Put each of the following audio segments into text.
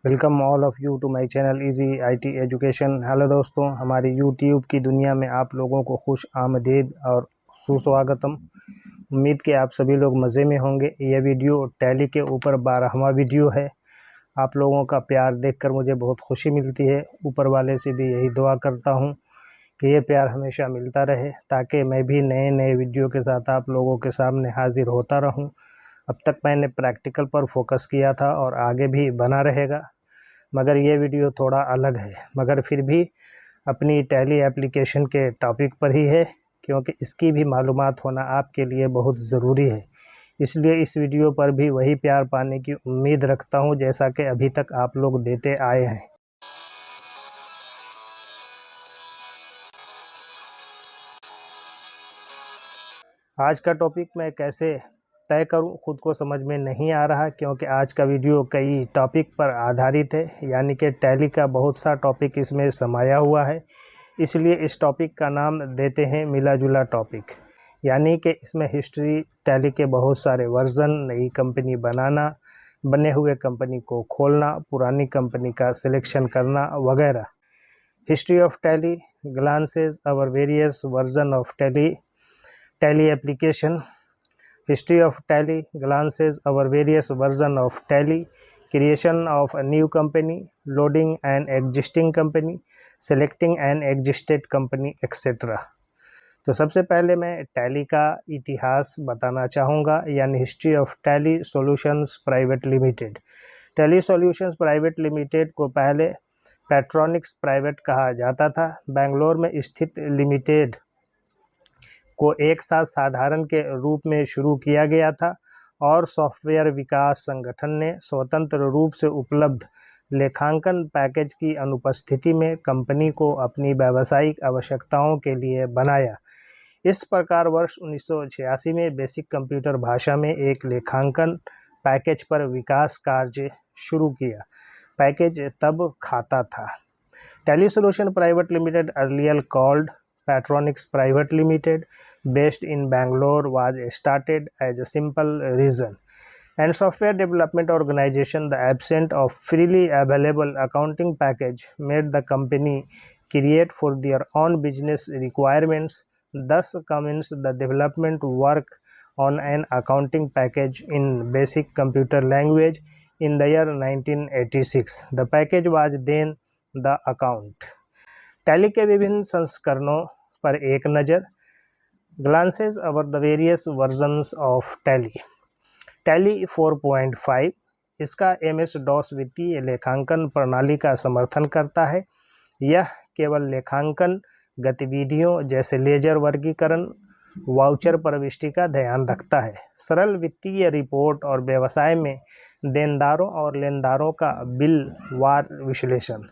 Welcome all of you to my channel easy IT education. Hello दोस्तों, हमारी YouTube की दुनिया में आप लोगों को खुश आमदीद और सुस्वागतम। उम्मीद कि आप सभी लोग मज़े में होंगे। यह वीडियो टैली के ऊपर 12वां वीडियो है। आप लोगों का प्यार देखकर मुझे बहुत खुशी मिलती है। ऊपर वाले से भी यही दुआ करता हूँ कि ये प्यार हमेशा मिलता रहे, ताकि मैं भी नए नए वीडियो के साथ आप लोगों के सामने हाजिर होता रहूं। अब तक मैंने प्रैक्टिकल पर फोकस किया था और आगे भी बना रहेगा, मगर ये वीडियो थोड़ा अलग है, मगर फिर भी अपनी टैली एप्लीकेशन के टॉपिक पर ही है, क्योंकि इसकी भी मालूमात होना आपके लिए बहुत ज़रूरी है। इसलिए इस वीडियो पर भी वही प्यार पाने की उम्मीद रखता हूं जैसा कि अभी तक आप लोग देते आए हैं। आज का टॉपिक मैं कैसे तय करूं खुद को समझ में नहीं आ रहा, क्योंकि आज का वीडियो कई टॉपिक पर आधारित है, यानी कि टैली का बहुत सा टॉपिक इसमें समाया हुआ है। इसलिए इस टॉपिक का नाम देते हैं मिला जुला टॉपिक, यानी कि इसमें हिस्ट्री, टैली के बहुत सारे वर्जन, नई कंपनी बनाना, बने हुए कंपनी को खोलना, पुरानी कंपनी का सिलेक्शन करना वगैरह। History of tally, glances our various version of tally, tally application, history of tally, glances our various version of tally, creation of a new company, loading an existing company, selecting an existed company, etc. तो सबसे पहले मैं tally का इतिहास बताना चाहूँगा, यानी history of tally solutions private limited. Tally solutions private limited को पहले पैट्रॉनिक्स प्राइवेट कहा जाता था। बेंगलोर में स्थित लिमिटेड को एक साथ साधारण के रूप में शुरू किया गया था और सॉफ्टवेयर विकास संगठन ने स्वतंत्र रूप से उपलब्ध लेखांकन पैकेज की अनुपस्थिति में कंपनी को अपनी व्यावसायिक आवश्यकताओं के लिए बनाया। इस प्रकार वर्ष 1986 में बेसिक कंप्यूटर भाषा में एक लेखांकन पैकेज पर विकास कार्य शुरू किया। पैकेज तब खाता था। Tally solution private limited, earlier called Patronix Private Limited, based in Bangalore, was started as a simple region and software development organization. The absence of freely available accounting package made the company create for their own business requirements. Thus commenced the development work on an accounting package in basic computer language in the year 1986. The package was then the account. Tally के विभिन्न संस्करणों पर एक नज़र। Glances over the various versions of tally. Tally 4.5 इसका MS DOS वित्तीय लेखांकन प्रणाली का समर्थन करता है। यह केवल लेखांकन गतिविधियों जैसे लेजर वर्गीकरण, वाउचर प्रविष्टि का ध्यान रखता है। सरल वित्तीय रिपोर्ट और व्यवसाय में देनदारों और लेनदारों का बिलवार विश्लेषण।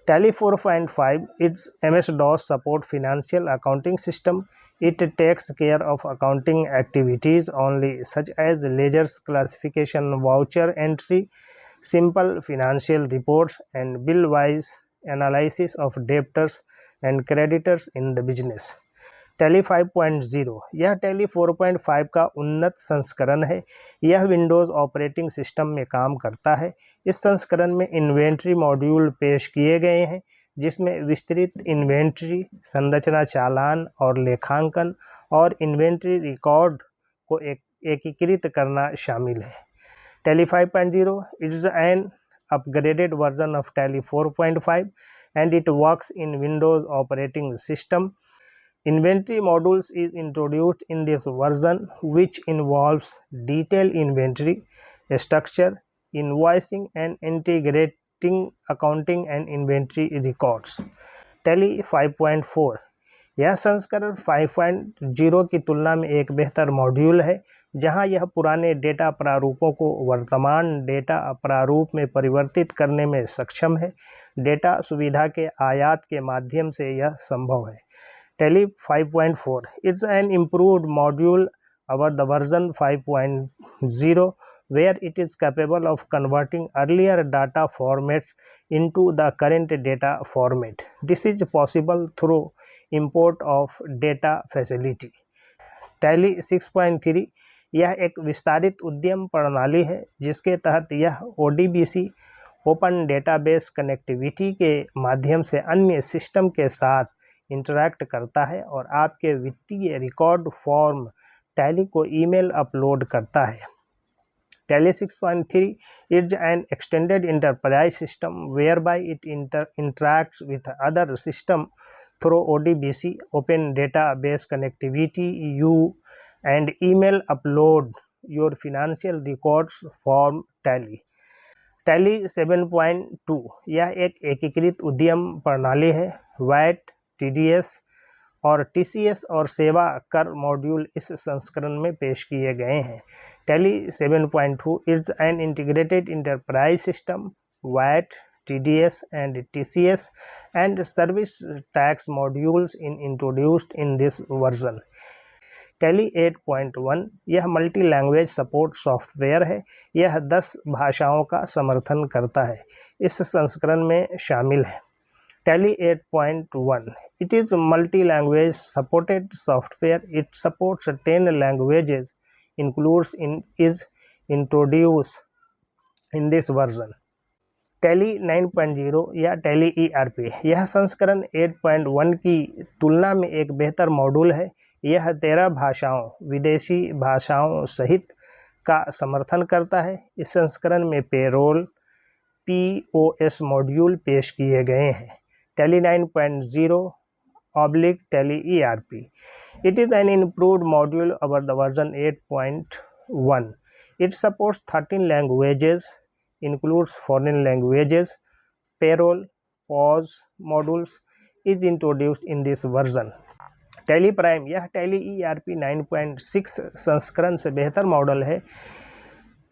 Tally 4.5, its MS-DOS support financial accounting system. It takes care of accounting activities only, such as ledgers classification, voucher entry, simple financial reports, and bill-wise analysis of debtors and creditors in the business. Tally 5.0 यह tally 4.5 का उन्नत संस्करण है। यह Windows operating system में काम करता है। इस संस्करण में इन्वेंट्री मॉड्यूल पेश किए गए हैं, जिसमें विस्तृत इन्वेंट्री संरचना, चालान और लेखांकन और इन्वेंट्री रिकॉर्ड को एकीकृत करना शामिल है। Tally 5.0 is an upgraded version of Tally 4.5 and it works in Windows operating system. Inventory modules is introduced in this version, which involves detailed inventory structure, invoicing and integrating accounting and inventory records. Tally 5.4 यह संस्करण 5.0 की तुलना में एक बेहतर module है, जहां यह पुराने डेटा प्रारूपों को वर्तमान डेटा प्रारूप में परिवर्तित करने में सक्षम है। डेटा सुविधा के आयात के माध्यम से यह संभव है। Tally 5.4 it's an improved module over the version 5.0, where it is capable of converting earlier data formats into the current data format. This is possible through import of data facility. Tally 6.3 यह एक विस्तारित उद्यम प्रणाली है, जिसके तहत यह ODBC open database connectivity के माध्यम से अन्य सिस्टम के साथ इंटरैक्ट करता है और आपके वित्तीय रिकॉर्ड फॉर्म टैली को ईमेल अपलोड करता है। Tally 6.3 is an extended enterprise system whereby it interacts with other system through ODBC, open database connectivity, and email upload your financial records from Tally. Tally 7.2 यह एक एकीकृत उद्यम प्रणाली है। VAT, TDS और TCS और सेवा कर मॉड्यूल इस संस्करण में पेश किए गए हैं। Tally 7.2 is an integrated enterprise system, VAT, TDS and TCS and service tax modules introduced in this version. Tally 8.1 यह मल्टी लैंग्वेज सपोर्ट सॉफ्टवेयर है। यह 10 भाषाओं का समर्थन करता है। इस संस्करण में शामिल है Tally 8.1 It is multi-language supported software. It supports 10 languages, is introduced in this version. Tally 9.0 या Tally ERP यह संस्करण 8.1 की तुलना में एक बेहतर मॉड्यूल है। यह 13 भाषाओं, विदेशी भाषाओं सहित का समर्थन करता है। इस संस्करण में पेरोल, POS मॉड्यूल पेश किए गए हैं। Tally 9.0 Tally ERP. It is an improved module over the version 8.1. It supports 13 languages, includes foreign languages. Payroll, POS modules is introduced in this version. Tally Prime यह Tally ERP 9.6 संस्करण से बेहतर model है।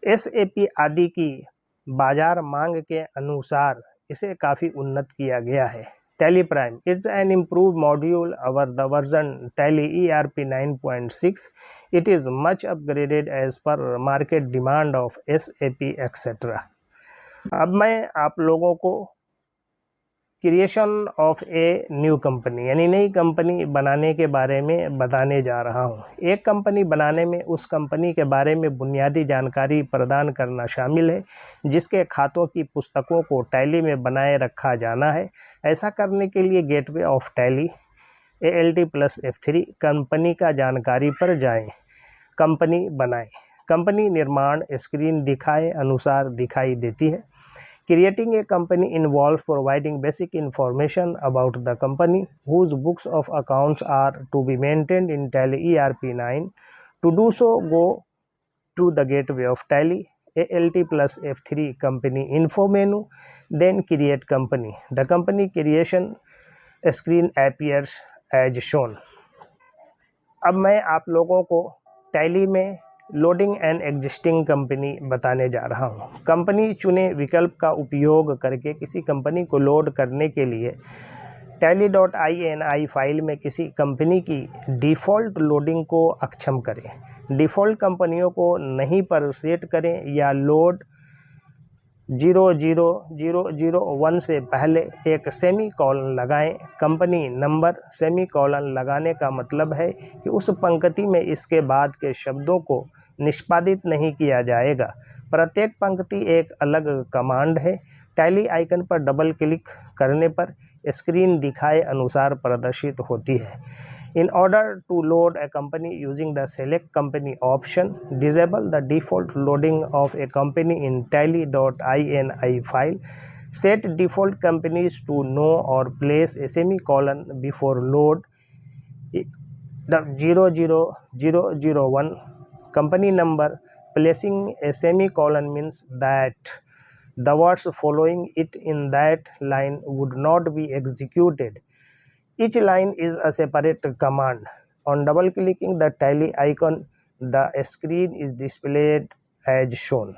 SAP आदि की बाजार मांग के अनुसार इसे काफ़ी उन्नत किया गया है। Tally Prime is an improved module over the version Tally ERP 9.6. It is much upgraded as per market demand of SAP etc. अब मैं आप लोगों को creation of a new company यानी नई कंपनी बनाने के बारे में बताने जा रहा हूँ। एक कंपनी बनाने में उस कंपनी के बारे में बुनियादी जानकारी प्रदान करना शामिल है जिसके खातों की पुस्तकों को टैली में बनाए रखा जाना है। ऐसा करने के लिए gateway of tally ALT+F3 company का जानकारी पर जाएं। कंपनी बनाएं। कंपनी निर्माण स्क्रीन दिखाए अनुसार दिखाई देती है। Creating a company involves providing basic information about the company whose books of accounts are to be maintained in Tally ERP 9. To do so, go to the gateway of Tally ALT+F3 company info menu, then create company. The company creation screen appears as shown. अब मैं आप लोगों को Tally में loading an existing company बताने जा रहा हूँ। कंपनी चुने विकल्प का उपयोग करके किसी कंपनी को लोड करने के लिए tally.ini फाइल में किसी कंपनी की डिफ़ॉल्ट लोडिंग को अक्षम करें। डिफ़ॉल्ट कंपनियों को नहीं पर सेट करें या लोड 00001 से पहले एक सेमी कॉलन लगाएं। कंपनी नंबर सेमी कॉलन लगाने का मतलब है कि उस पंक्ति में इसके बाद के शब्दों को निष्पादित नहीं किया जाएगा। प्रत्येक पंक्ति एक अलग कमांड है। टैली आइकन पर डबल क्लिक करने पर स्क्रीन दिखाए अनुसार प्रदर्शित होती है। In order to load a company using the select company option, disable the default loading of a company in tally.ini file. Set default companies to no or place a semicolon before load the 00001 company number. Placing a semicolon means that the words following it in that line would not be executed. Each line is a separate command. On double clicking the tally icon, the screen is displayed as shown.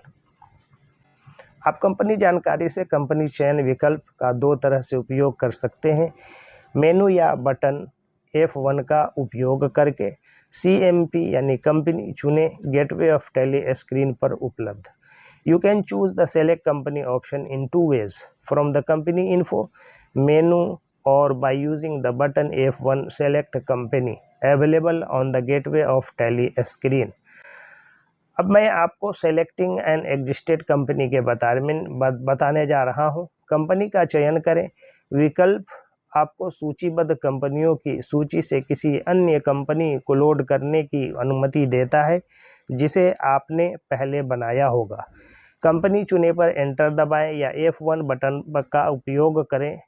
आप company जानकारी से company चयन विकल्प का दो तरह से उपयोग कर सकते हैं। मेनू या बटन F1 का उपयोग करके CMP यानी कंपनी चुने गेटवे ऑफ टैली स्क्रीन पर उपलब्ध। You can choose the select company option in two ways, from the company info menu or by using the button F1 select company available on the gateway of Tally screen. अब मैं आपको selecting N existed company के बताने जा रहा हूं। Company का चयन करें। विकल्प आपको सूचीबद्ध कंपनियों की सूची से किसी अन्य कंपनी को लोड करने की अनुमति देता है जिसे आपने पहले बनाया होगा। कंपनी चुने पर एंटर दबाएं या F1 बटन का उपयोग करें।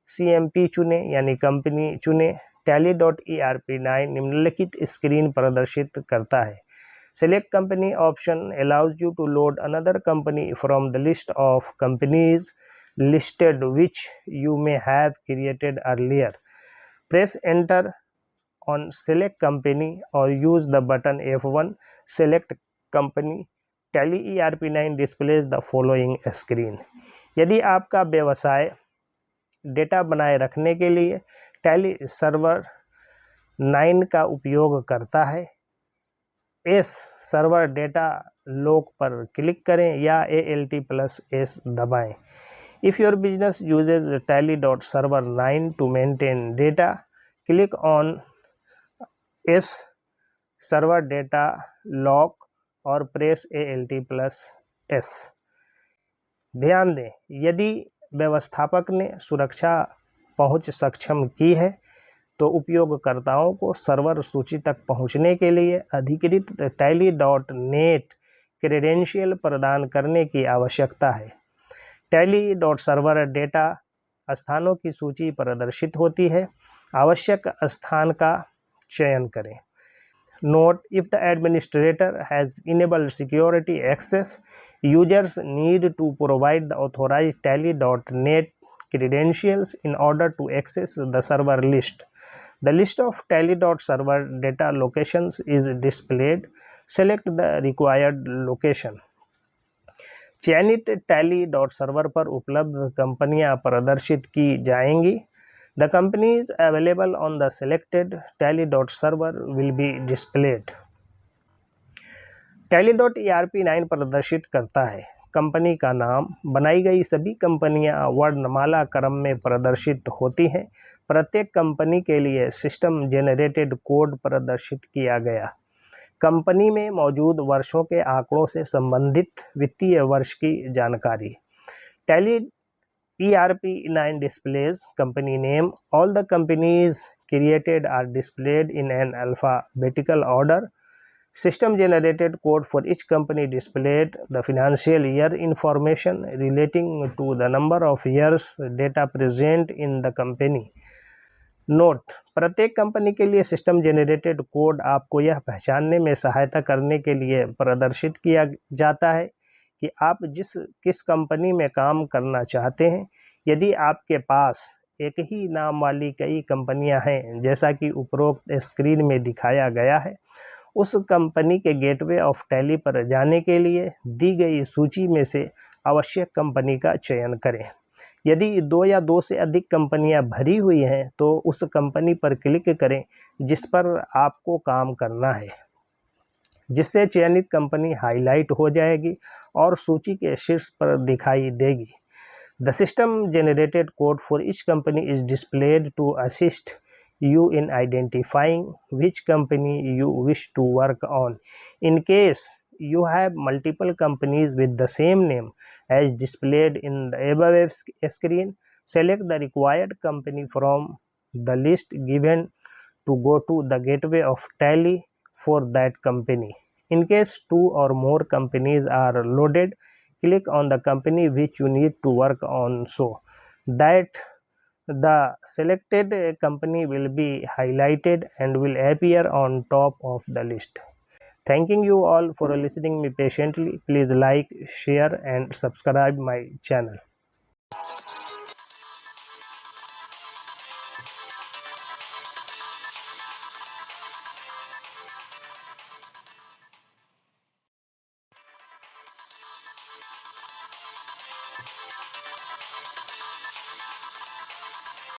CMP चुनें यानी कंपनी चुनें। Tally.erp9 निम्नलिखित स्क्रीन प्रदर्शित करता है। Select company option allows you to load another company from the list of companies listed which you may have created earlier. Press enter on select company or use the button F1. Select company. Tally ERP9 displays the following screen. यदि आपका व्यवसाय data बनाए रखने के लिए Tally server 9 का उपयोग करता है, एस सर्वर डेटा लॉक पर क्लिक करें या ALT+S दबाएं। If your business uses Tally.server9 to maintain data, click on S server data lock और प्रेस ALT+S। ध्यान दें, यदि व्यवस्थापक ने सुरक्षा पहुंच सक्षम की है तो उपयोगकर्ताओं को सर्वर सूची तक पहुंचने के लिए अधिकृत Tally.net क्रेडेंशियल प्रदान करने की आवश्यकता है। Tally.server डेटा स्थानों की सूची प्रदर्शित होती है। आवश्यक स्थान का चयन करें। Note: if the administrator has enabled security access, users need to provide the authorized Tally.net credentials in order to access the server list. The list of Tally.server data locations is displayed. Select the required location. चयनित Tally.server पर उपलब्ध कंपनियां प्रदर्शित की जाएंगी। The companies available on the selected Tally.server will be displayed. Tally.erp9 प्रदर्शित करता है कंपनी का नाम। बनाई गई सभी कंपनियां वर्णमाला क्रम में प्रदर्शित होती हैं। प्रत्येक कंपनी के लिए सिस्टम जेनरेटेड कोड प्रदर्शित किया गया। कंपनी में मौजूद वर्षों के आंकड़ों से संबंधित वित्तीय वर्ष की जानकारी। Tally ERP9 displays company name. All the companies created are displayed in an alphabetical order. System generated code for each company displayed. The financial year information relating to the number of years data present in the company. Note: प्रत्येक company के लिए system generated code आपको यह पहचानने में सहायता करने के लिए प्रदर्शित किया जाता है कि आप किस कंपनी में काम करना चाहते हैं। यदि आपके पास एक ही नाम वाली कई कंपनियां हैं, जैसा कि उपरोक्त स्क्रीन में दिखाया गया है, उस कंपनी के गेटवे ऑफ टैली पर जाने के लिए दी गई सूची में से आवश्यक कंपनी का चयन करें। यदि 2 या 2 से अधिक कंपनियां भरी हुई हैं तो उस कंपनी पर क्लिक करें जिस पर आपको काम करना है, जिससे चयनित कंपनी हाईलाइट हो जाएगी और सूची के शीर्ष पर दिखाई देगी। The system generated code for each company is displayed to assist you in identifying which company you wish to work on. In case you have multiple companies with the same name as displayed in the above screen, select the required company from the list given to go to the gateway of Tally for that company. In case 2 or more companies are loaded, click on the company which you need to work on so that the selected company will be highlighted and will appear on top of the list. Thanking you all for listening me patiently. Please like, share and subscribe my channel.